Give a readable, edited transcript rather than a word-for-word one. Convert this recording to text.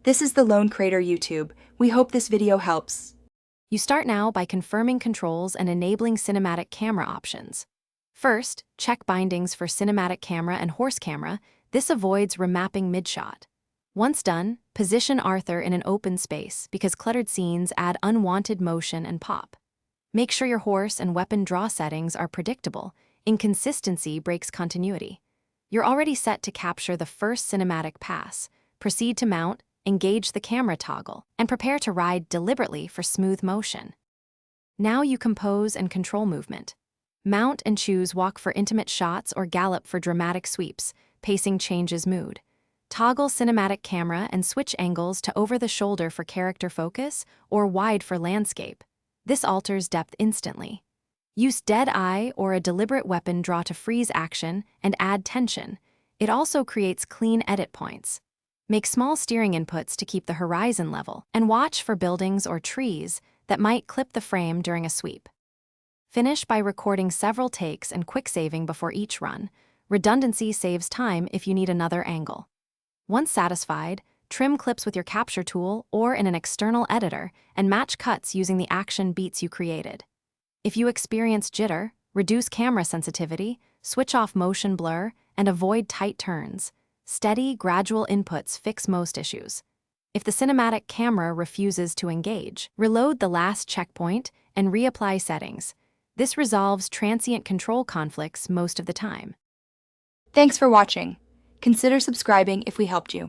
This is the Lone Crater YouTube. We hope this video helps. You start now by confirming controls and enabling cinematic camera options. First, check bindings for cinematic camera and horse camera. This avoids remapping mid-shot. Once done, position Arthur in an open space because cluttered scenes add unwanted motion and pop. Make sure your horse and weapon draw settings are predictable. Inconsistency breaks continuity. You're already set to capture the first cinematic pass. Proceed to mount, engage the camera toggle, and prepare to ride deliberately for smooth motion. Now you compose and control movement. Mount and choose walk for intimate shots or gallop for dramatic sweeps. Pacing changes mood. Toggle cinematic camera and switch angles to over the shoulder for character focus or wide for landscape. This alters depth instantly. Use dead eye or a deliberate weapon draw to freeze action and add tension. It also creates clean edit points. Make small steering inputs to keep the horizon level and watch for buildings or trees that might clip the frame during a sweep. Finish by recording several takes and quick saving before each run. Redundancy saves time if you need another angle. Once satisfied, trim clips with your capture tool or in an external editor and match cuts using the action beats you created. If you experience jitter, reduce camera sensitivity, switch off motion blur, and avoid tight turns. Steady, gradual inputs fix most issues. If the cinematic camera refuses to engage, reload the last checkpoint and reapply settings. This resolves transient control conflicts most of the time. Thanks for watching. Consider subscribing if we helped you.